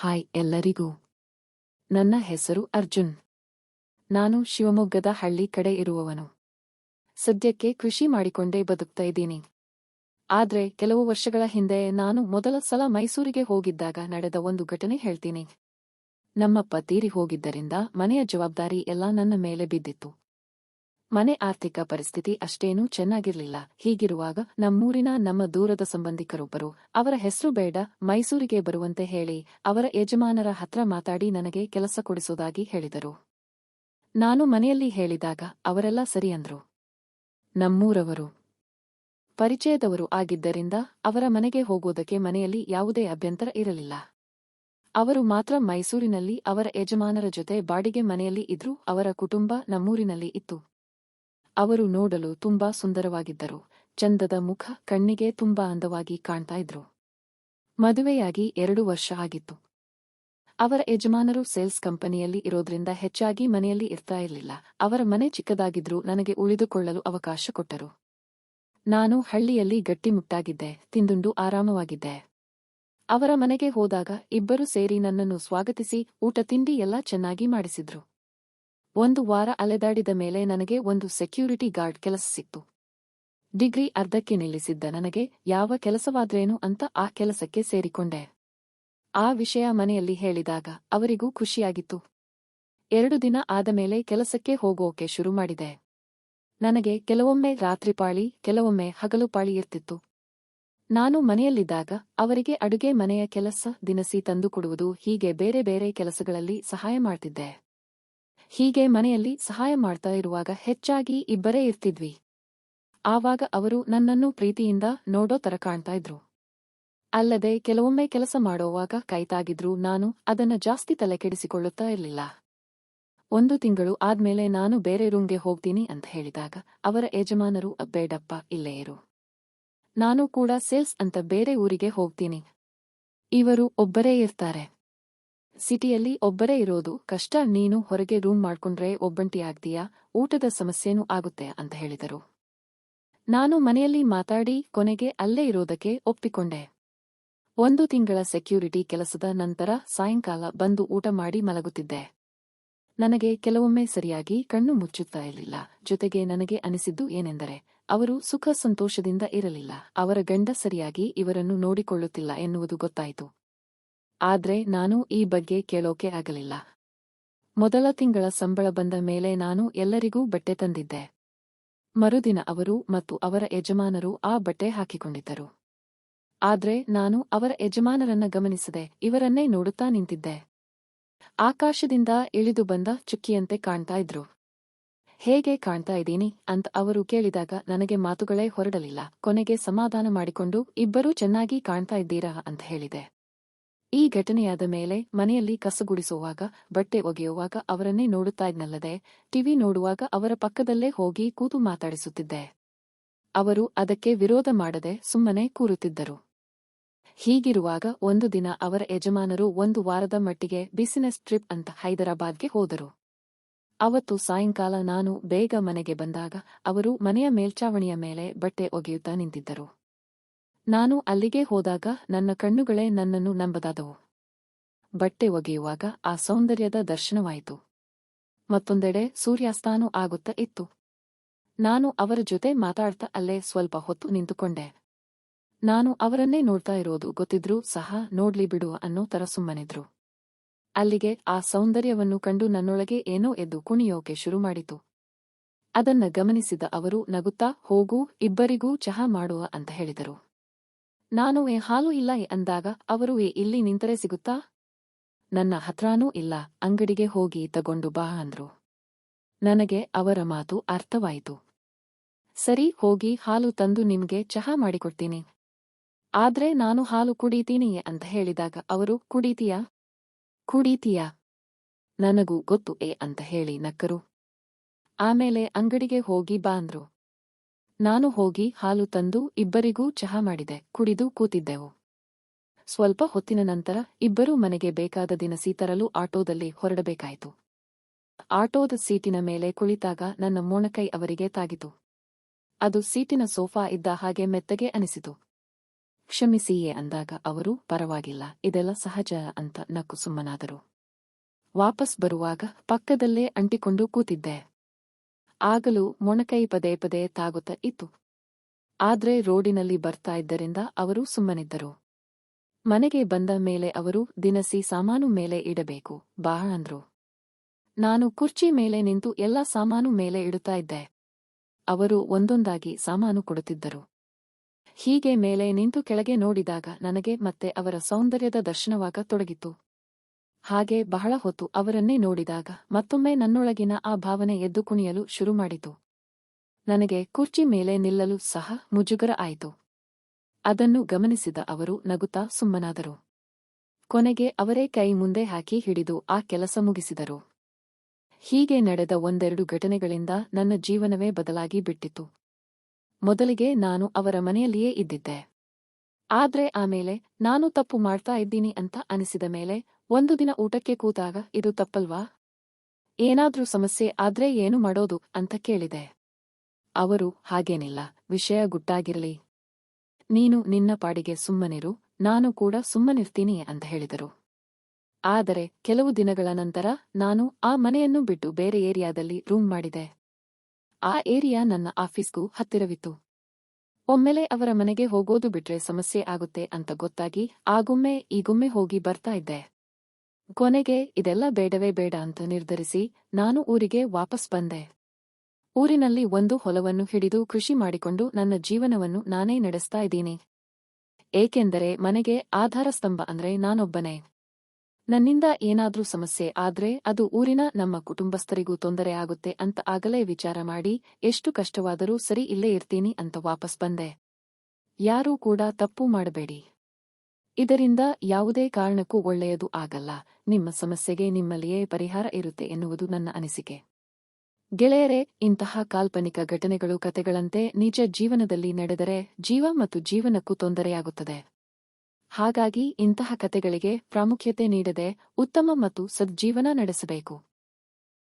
Hi ಎಲ್ಲರಿಗೂ. ನನ್ನ ಹೆಸರು ಅರ್ಜುನ್. ನಾನು ಶಿವಮೊಗ್ಗದ ಹಳ್ಳಿ ಕಡೆ ಇರುವವನು. ಸದ್ಯಕ್ಕೆ ಕೃಷಿ ಮಾಡಿಕೊಂಡೇ ಬದುಕ್ತಾ ಇದ್ದೀನಿ. ಆದ್ರೆ ಕೆಲವು ವರ್ಷಗಳ ಹಿಂದೆ ನಾನು ಮೊದಲ ಸಲ ಮೈಸೂರಿಗೆ ಹೋಗಿದ್ದಾಗ ನಡೆದ ಒಂದು ಘಟನೆ ಹೇಳ್ತೀನಿ. ನಮ್ಮಪ್ಪ ತೀರಿ ಹೋಗಿದ್ದರಿಂದ ಮನೆಯ ಜವಾಬ್ದಾರಿ ಎಲ್ಲ ನನ್ನ ಮೇಲೆ ಬಿದ್ದಿತ್ತು. ಮನೆ ಆರ್ಥಿಕ ಪರಿಸ್ಥಿತಿ ಅಷ್ಟೇನೂ ಚೆನ್ನಾಗಿರ್ಲಿಲ್ಲ. ಹೀಗಿರುವಾಗ ನಮ್ಮೂರಿನ ನಮ್ಮ ದೂರದ ಸಂಬಂಧಿಕರೊಬ್ಬರು, ಅವರ ಹೆಸರು ಬೇಡ, ಮೈಸೂರಿಗೆ ಬರುವಂತೆ ಹೇಳಿ ಅವರ ಯಜಮಾನರ ಹತ್ರ ಮಾತಾಡಿ ನನಗೆ ಕೆಲಸ ಕೊಡಿಸೋದಾಗಿ ಹೇಳಿದರು. ನಾನು ಮನೆಯಲ್ಲಿ ಹೇಳಿದಾಗ ಅವರೆಲ್ಲ ಸರಿ ಅಂದ್ರು. ನಮ್ಮೂರವರು, ಪರಿಚಯದವರು ಆಗಿದ್ದರಿಂದ ಅವರ ಮನೆಗೆ ಹೋಗೋದಕ್ಕೆ ಮನೆಯಲ್ಲಿ ಯಾವುದೇ ಅಭ್ಯಂತರ ಇರಲಿಲ್ಲ. ಅವರು ಮಾತ್ರ ಮೈಸೂರಿನಲ್ಲಿ ಅವರ ಯಜಮಾನರ ಜೊತೆ ಬಾಡಿಗೆ ಮನೆಯಲ್ಲಿ ಇದ್ರು. ಅವರ ಕುಟುಂಬ ನಮ್ಮೂರಿನಲ್ಲಿ ಇತ್ತು. ಅವರು ನೋಡಲು ತುಂಬಾ ಸುಂದರವಾಗಿದ್ದರು. ಚಂದದ ಮುಖ, ಕಣ್ಣಿಗೆ ತುಂಬಾ ಅಂದವಾಗಿ ಕಾಣ್ತಾ ಇದ್ರು. ಮದುವೆಯಾಗಿ 2 ವರ್ಷ ಆಗಿತ್ತು. ಅವರ ಯಜಮಾನರು ಸೇಲ್ಸ್ ಕಂಪನಿಯಲ್ಲಿ ಇರೋದ್ರಿಂದ ಹೆಚ್ಚಾಗಿ ಮನೆಯಲ್ಲಿ ಇರ್ತಾ ಇರ್ಲಿಲ್ಲ. ಅವರ ಮನೆ ಚಿಕ್ಕದಾಗಿದ್ರೂ ನನಗೆ ಉಳಿದುಕೊಳ್ಳಲು ಅವಕಾಶ ಕೊಟ್ಟರು. ನಾನು ಹಳ್ಳಿಯಲ್ಲಿ ಗಟ್ಟಿಮುಟ್ಟಾಗಿದ್ದೆ, ತಿಂದುಂಡು ಆರಾಮವಾಗಿದ್ದೆ. ಅವರ ಮನೆಗೆ ಹೋದಾಗ ಇಬ್ಬರು ಸೇರಿ ನನ್ನನ್ನು ಸ್ವಾಗತಿಸಿ ಊಟ ತಿಂಡಿ ಎಲ್ಲ ಚೆನ್ನಾಗಿ ಮಾಡಿಸಿದ್ರು. 1 ವಾರ ಅಲೆದಾಡಿದ ಮೇಲೆ ನನಗೆ ಒಂದು ಸೆಕ್ಯೂರಿಟಿ ಗಾರ್ಡ್ ಕೆಲಸ ಸಿಕ್ತು. ಡಿಗ್ರಿ ಅರ್ಧಕ್ಕೆ ನಿಲ್ಲಿಸಿದ್ದ ನನಗೆ ಯಾವ ಕೆಲಸವಾದ್ರೇನು ಅಂತ ಆ ಕೆಲಸಕ್ಕೆ ಸೇರಿಕೊಂಡೆ. ಆ ವಿಷಯ ಮನೆಯಲ್ಲಿ ಹೇಳಿದಾಗ ಅವರಿಗೂ ಖುಷಿಯಾಗಿತ್ತು. 2 ದಿನ ಆದ ಮೇಲೆ ಕೆಲಸಕ್ಕೆ ಹೋಗೋಕೆ ಶುರು ಮಾಡಿದೆ. ನನಗೆ ಕೆಲವೊಮ್ಮೆ ರಾತ್ರಿ ಪಾಳಿ, ಕೆಲವೊಮ್ಮೆ ಹಗಲು ಪಾಳಿ ಇರ್ತಿತ್ತು. ನಾನು ಮನೆಯಲ್ಲಿದ್ದಾಗ ಅವರಿಗೆ ಅಡುಗೆ ಮನೆಯ ಕೆಲಸ, ದಿನಸಿ ತಂದುಕೊಡುವುದು, ಹೀಗೆ ಬೇರೆ ಬೇರೆ ಕೆಲಸಗಳಲ್ಲಿ ಸಹಾಯ ಮಾಡ್ತಿದ್ದೆ. ಹೀಗೆ ಮನೆಯಲ್ಲಿ ಸಹಾಯ ಮಾಡ್ತಾ ಇರುವಾಗ ಹೆಚ್ಚಾಗಿ ಇಬ್ಬರೇ ಇರ್ತಿದ್ವಿ. ಆವಾಗ ಅವರು ನನ್ನನ್ನು ಪ್ರೀತಿಯಿಂದ ನೋಡೋ ತರ ಕಾಣ್ತಾ ಇದ್ರು. ಅಲ್ಲದೆ ಕೆಲವೊಮ್ಮೆ ಕೆಲಸ ಮಾಡೋವಾಗ ಕೈತಾಗಿದ್ರು. ನಾನು ಅದನ್ನ ಜಾಸ್ತಿ ತಲೆಕೆಡಿಸಿಕೊಳ್ಳುತ್ತಾ ಇರ್ಲಿಲ್ಲ. 1 ತಿಂಗಳು ಆದ್ಮೇಲೆ ನಾನು ಬೇರೆ ರೂಮ್ಗೆ ಹೋಗ್ತೀನಿ ಅಂತ ಹೇಳಿದಾಗ ಅವರ ಯಜಮಾನರು, ಬೇಡಪ್ಪ, ಇಲ್ಲೇ ಇರು, ನಾನು ಕೂಡ ಸೇಲ್ಸ್ ಅಂತ ಬೇರೆ ಊರಿಗೆ ಹೋಗ್ತೀನಿ, ಇವರು ಒಬ್ಬರೇ ಇರ್ತಾರೆ, ಸಿಟಿಯಲ್ಲಿ ಒಬ್ಬರೇ ಇರೋದು ಕಷ್ಟ, ನೀನು ಹೊರಗೆ ರೂಮ್ ಮಾಡ್ಕೊಂಡ್ರೆ ಒಬ್ಬಂಟಿಯಾಗ್ತೀಯಾ, ಊಟದ ಸಮಸ್ಯೆನೂ ಆಗುತ್ತೆ ಅಂತ ಹೇಳಿದರು. ನಾನು ಮನೆಯಲ್ಲಿ ಮಾತಾಡಿ ಕೊನೆಗೆ ಅಲ್ಲೇ ಇರೋದಕ್ಕೆ ಒಪ್ಪಿಕೊಂಡೆ. 1 ತಿಂಗಳ ಸೆಕ್ಯೂರಿಟಿ ಕೆಲಸದ ನಂತರ ಸಾಯಂಕಾಲ ಬಂದು ಊಟ ಮಾಡಿ ಮಲಗುತ್ತಿದ್ದೆ. ನನಗೆ ಕೆಲವೊಮ್ಮೆ ಸರಿಯಾಗಿ ಕಣ್ಣು ಮುಚ್ಚುತ್ತಾ ಇರಲಿಲ್ಲ. ಜೊತೆಗೆ ನನಗೆ ಅನಿಸಿದ್ದು ಏನೆಂದರೆ, ಅವರು ಸುಖ ಸಂತೋಷದಿಂದ ಇರಲಿಲ್ಲ. ಅವರ ಗಂಡ ಸರಿಯಾಗಿ ಇವರನ್ನು ನೋಡಿಕೊಳ್ಳುತ್ತಿಲ್ಲ ಎನ್ನುವುದು ಗೊತ್ತಾಯಿತು. ಆದ್ರೆ ನಾನು ಈ ಬಗ್ಗೆ ಕೇಳೋಕೆ ಆಗಲಿಲ್ಲ. ಮೊದಲ ತಿಂಗಳ ಸಂಬಳ ಬಂದ ಮೇಲೆ ನಾನು ಎಲ್ಲರಿಗೂ ಬಟ್ಟೆ ತಂದಿದ್ದೆ. ಮರುದಿನ ಅವರು ಮತ್ತು ಅವರ ಯಜಮಾನರು ಆ ಬಟ್ಟೆ ಹಾಕಿಕೊಂಡಿದ್ದರು. ಆದ್ರೆ ನಾನು ಅವರ ಯಜಮಾನರನ್ನ ಗಮನಿಸದೆ ಇವರನ್ನೇ ನೋಡುತ್ತಾ ನಿಂತಿದ್ದೆ. ಆಕಾಶದಿಂದ ಇಳಿದು ಬಂದ ಚುಕ್ಕಿಯಂತೆ ಕಾಣ್ತಾ ಇದ್ರು. ಹೇಗೆ ಕಾಣ್ತಾ ಇದ್ದೀನಿ ಅಂತ ಅವರು ಕೇಳಿದಾಗ ನನಗೆ ಮಾತುಗಳೇ ಹೊರಡಲಿಲ್ಲ. ಕೊನೆಗೆ ಸಮಾಧಾನ ಮಾಡಿಕೊಂಡು, ಇಬ್ಬರೂ ಚೆನ್ನಾಗಿ ಕಾಣ್ತಾ ಇದ್ದೀರಾ ಅಂತ ಹೇಳಿದೆ. ಈ ಘಟನೆಯಾದ ಮೇಲೆ ಮನೆಯಲ್ಲಿ ಕಸಗುಡಿಸುವಾಗ, ಬಟ್ಟೆ ಒಗೆಯುವಾಗ ಅವರನ್ನೇ ನೋಡುತ್ತಾ ಇದ್ನಲ್ಲದೆ ಟಿವಿ ನೋಡುವಾಗ ಅವರ ಪಕ್ಕದಲ್ಲೇ ಹೋಗಿ ಕೂತು ಮಾತಾಡಿಸುತ್ತಿದ್ದೆ. ಅವರು ಅದಕ್ಕೆ ವಿರೋಧ ಮಾಡದೆ ಸುಮ್ಮನೆ ಕೂರುತ್ತಿದ್ದರು. ಹೀಗಿರುವಾಗ ಒಂದು ದಿನ ಅವರ ಯಜಮಾನರು 1 ವಾರದ ಮಟ್ಟಿಗೆ ಬಿಸಿನೆಸ್ ಟ್ರಿಪ್ ಅಂತ ಹೈದರಾಬಾದ್ಗೆ ಹೋದರು. ಅವತ್ತು ಸಾಯಂಕಾಲ ನಾನು ಬೇಗ ಮನೆಗೆ ಬಂದಾಗ ಅವರು ಮನೆಯ ಮೇಲ್ಚಾವಣಿಯ ಮೇಲೆ ಬಟ್ಟೆ ಒಗೆಯುತ್ತಾ ನಿಂತಿದ್ದರು. ನಾನು ಅಲ್ಲಿಗೆ ಹೋದಾಗ ನನ್ನ ಕಣ್ಣುಗಳೇ ನನ್ನನ್ನು ನಂಬದಾದವು. ಬಟ್ಟೆ ಒಗೆಯುವಾಗ ಆ ಸೌಂದರ್ಯದ ದರ್ಶನವಾಯಿತು. ಮತ್ತೊಂದೆಡೆ ಸೂರ್ಯಾಸ್ತಾನೂ ಆಗುತ್ತಾ ಇತ್ತು. ನಾನು ಅವರ ಜೊತೆ ಮಾತಾಡ್ತಾ ಅಲ್ಲೇ ಸ್ವಲ್ಪ ಹೊತ್ತು ನಿಂತುಕೊಂಡೆ. ನಾನು ಅವರನ್ನೇ ನೋಡ್ತಾ ಇರೋದು ಗೊತ್ತಿದ್ರೂ ಸಹ ನೋಡ್ಲಿ ಬಿಡು ಅನ್ನೋ ತರ ಸುಮ್ಮನಿದ್ರು. ಅಲ್ಲಿಗೆ ಆ ಸೌಂದರ್ಯವನ್ನು ಕಂಡು ನನ್ನೊಳಗೆ ಏನೋ ಎದ್ದು ಕುಣಿಯೋಕೆ ಶುರು ಮಾಡಿತು. ಅದನ್ನ ಗಮನಿಸಿದ ಅವರು ನಗುತ್ತಾ, ಹೋಗು, ಇಬ್ಬರಿಗೂ ಚಹಾ ಮಾಡುವ ಅಂತ ಹೇಳಿದರು. ನಾನು ಹಾಲು ಇಲ್ಲ ಅಂದಾಗ ಅವರು ಇಲ್ಲಿ ನಿಂತರೆ ಸಿಗುತ್ತಾ? ನನ್ನ ಹತ್ರಾನೂ ಇಲ್ಲ, ಅಂಗಡಿಗೆ ಹೋಗಿ ತಗೊಂಡು ಬಾ ಅಂದ್ರು. ನನಗೆ ಅವರ ಮಾತು ಅರ್ಥವಾಯಿತು. ಸರಿ, ಹೋಗಿ ಹಾಲು ತಂದು ನಿಮ್ಗೆ ಚಹಾ ಮಾಡಿಕೊಡ್ತೀನಿ. ಆದ್ರೆ ನಾನು ಹಾಲು ಕುಡೀತೀನಿ ಅಂತ ಹೇಳಿದಾಗ ಅವರು, ಕುಡೀತೀಯಾ? ನನಗೂ ಗೊತ್ತು ಅಂತ ಹೇಳಿ ನಕ್ಕರು. ಆಮೇಲೆ ಅಂಗಡಿಗೆ ಹೋಗಿ ಬಾ ಅಂದ್ರು. ನಾನು ಹೋಗಿ ಹಾಲು ತಂದು ಇಬ್ಬರಿಗೂ ಚಹಾ ಮಾಡಿದೆ, ಕುಡಿದು ಕೂತಿದ್ದೆವು. ಸ್ವಲ್ಪ ಹೊತ್ತಿನ ನಂತರ ಇಬ್ಬರೂ ಮನೆಗೆ ಬೇಕಾದ ದಿನಸಿ ತರಲು ಆಟೋದಲ್ಲಿ ಹೊರಡಬೇಕಾಯಿತು. ಆಟೋದ ಸೀಟಿನ ಮೇಲೆ ಕುಳಿತಾಗ ನನ್ನ ಮೊಣಕೈ ಅವರಿಗೆ ತಾಗಿತು. ಅದು ಸೀಟಿನ ಸೋಫಾ ಇದ್ದ ಹಾಗೆ ಮೆತ್ತಗೆ ಅನಿಸಿತು. ಕ್ಷಮಿಸಿಯೇ ಅಂದಾಗ ಅವರು ಪರವಾಗಿಲ್ಲ, ಇದೆಲ್ಲ ಸಹಜ ಅಂತ ನಕ್ಕು ಸುಮ್ಮನಾದರು. ವಾಪಸ್ ಬರುವಾಗ ಪಕ್ಕದಲ್ಲೇ ಅಂಟಿಕೊಂಡು ಕೂತಿದ್ದೆ. ಆಗಲೂ ಮೊಣಕೈ ಪದೇ ಪದೇ ತಾಗುತ್ತಾ ಇತ್ತು. ಆದ್ರೆ ರೋಡಿನಲ್ಲಿ ಬರ್ತಾ ಇದ್ದರಿಂದ ಅವರು ಸುಮ್ಮನಿದ್ದರು. ಮನೆಗೆ ಬಂದ ಮೇಲೆ ಅವರು ದಿನಸಿ ಸಾಮಾನು ಮೇಲೆ ಇಡಬೇಕು ಬಾ ಅಂದ್ರು. ನಾನು ಕುರ್ಚಿ ಮೇಲೆ ನಿಂತು ಎಲ್ಲಾ ಸಾಮಾನು ಮೇಲೆ ಇಡುತ್ತಾ ಇದ್ದೆ. ಅವರು ಒಂದೊಂದಾಗಿ ಸಾಮಾನು ಕೊಡುತ್ತಿದ್ದರು. ಹೀಗೆ ಮೇಲೆ ನಿಂತು ಕೆಳಗೆ ನೋಡಿದಾಗ ನನಗೆ ಮತ್ತೆ ಅವರ ಸೌಂದರ್ಯದ ದರ್ಶನವಾಗ ತೊಡಗಿತು. ಹಾಗೆ ಬಹಳ ಹೊತ್ತು ಅವರನ್ನೇ ನೋಡಿದಾಗ ಮತ್ತೊಮ್ಮೆ ನನ್ನೊಳಗಿನ ಆ ಭಾವನೆ ಎದ್ದು ಕುಣಿಯಲು ಶುರು ಮಾಡಿತು. ನನಗೆ ಕುರ್ಚಿ ಮೇಲೆ ನಿಲ್ಲಲು ಸಹ ಮುಜುಗರ ಆಯಿತು. ಅದನ್ನು ಗಮನಿಸಿದ ಅವರು ನಗುತ್ತಾ ಸುಮ್ಮನಾದರು. ಕೊನೆಗೆ ಅವರೇ ಕೈ ಮುಂದೆ ಹಾಕಿ ಹಿಡಿದು ಆ ಕೆಲಸ ಮುಗಿಸಿದರು. ಹೀಗೆ ನಡೆದ ಒಂದೆರಡು ಘಟನೆಗಳಿಂದ ನನ್ನ ಜೀವನವೇ ಬದಲಾಗಿ ಬಿಟ್ಟಿತು. ಮೊದಲಿಗೆ ನಾನು ಅವರ ಮನೆಯಲ್ಲಿಯೇ ಇದ್ದಿದ್ದೆ. ಆದ್ರೆ ಆಮೇಲೆ ನಾನು ತಪ್ಪು ಮಾಡ್ತಾ ಇದ್ದೀನಿ ಅಂತ ಅನಿಸಿದ ಮೇಲೆ ಒಂದು ದಿನ ಊಟಕ್ಕೆ ಕೂತಾಗ ಇದು ತಪ್ಪಲ್ವಾ? ಏನಾದ್ರೂ ಸಮಸ್ಯೆ ಆದ್ರೆ ಏನು ಮಾಡೋದು ಅಂತ ಕೇಳಿದೆ. ಅವರು ಹಾಗೇನಿಲ್ಲ, ವಿಷಯ ಗುಟ್ಟಾಗಿರಲಿ, ನೀನು ನಿನ್ನ ಪಾಡಿಗೆ ಸುಮ್ಮನಿರು, ನಾನು ಕೂಡ ಸುಮ್ಮನಿರ್ತೀನಿ ಅಂತ ಹೇಳಿದರು. ಆದರೆ ಕೆಲವು ದಿನಗಳ ನಂತರ ನಾನು ಆ ಮನೆಯನ್ನು ಬಿಟ್ಟು ಬೇರೆ ಏರಿಯಾದಲ್ಲಿ ರೂಮ್ ಮಾಡಿದೆ. ಆ ಏರಿಯಾ ನನ್ನ ಆಫೀಸ್ಗೂ ಹತ್ತಿರವಿತ್ತು. ಒಮ್ಮೆಲೆ ಅವರ ಮನೆಗೆ ಹೋಗೋದು ಬಿಟ್ರೆ ಸಮಸ್ಯೆ ಆಗುತ್ತೆ ಅಂತ ಗೊತ್ತಾಗಿ ಆಗೊಮ್ಮೆ ಈಗೊಮ್ಮೆ ಹೋಗಿ ಬರ್ತಾ ಇದ್ದೆ. ಕೊನೆಗೆ ಇದೆಲ್ಲ ಬೇಡವೇ ಬೇಡ ಅಂತ ನಿರ್ಧರಿಸಿ ನಾನು ಊರಿಗೆ ವಾಪಸ್ ಬಂದೆ. ಊರಿನಲ್ಲಿ ಒಂದು ಹೊಲವನ್ನು ಹಿಡಿದು ಕೃಷಿ ಮಾಡಿಕೊಂಡು ನನ್ನ ಜೀವನವನ್ನು ನಾನೇ ನಡೆಸ್ತಾ ಇದ್ದೀನಿ. ಏಕೆಂದರೆ ಮನೆಗೆ ಆಧಾರ ಸ್ತಂಭ ಅಂದ್ರೆ ನಾನೊಬ್ಬನೇ. ನನ್ನಿಂದ ಏನಾದ್ರೂ ಸಮಸ್ಯೆ ಆದ್ರೆ ಅದು ಊರಿನ ನಮ್ಮ ಕುಟುಂಬಸ್ಥರಿಗೂ ತೊಂದರೆ ಆಗುತ್ತೆ ಅಂತ ಆಗಲೇ ವಿಚಾರ ಮಾಡಿ ಎಷ್ಟು ಕಷ್ಟವಾದರೂ ಸರಿ ಇಲ್ಲೇ ಇರ್ತೀನಿ ಅಂತ ವಾಪಸ್ ಬಂದೆ. ಯಾರೂ ಕೂಡ ತಪ್ಪು ಮಾಡಬೇಡಿ. ಇದರಿಂದ ಯಾವುದೇ ಕಾರಣಕ್ಕೂ ಒಳ್ಳೆಯದು ಆಗಲ್ಲ. ನಿಮ್ಮ ಸಮಸ್ಯೆಗೆ ನಿಮ್ಮಲ್ಲಿಯೇ ಪರಿಹಾರ ಇರುತ್ತೆ ಎನ್ನುವುದು ನನ್ನ ಅನಿಸಿಕೆ. ಗೆಳೆಯರೇ, ಇಂತಹ ಕಾಲ್ಪನಿಕ ಘಟನೆಗಳು ಕತೆಗಳಂತೆ ನಿಜ ಜೀವನದಲ್ಲಿ ನಡೆದರೆ ಜೀವ ಮತ್ತು ಜೀವನಕ್ಕೂ ತೊಂದರೆಯಾಗುತ್ತದೆ. ಹಾಗಾಗಿ ಇಂತಹ ಕತೆಗಳಿಗೆ ಪ್ರಾಮುಖ್ಯತೆ ನೀಡದೆ ಉತ್ತಮ ಮತ್ತು ಸಜ್ಜೀವನ ನಡೆಸಬೇಕು.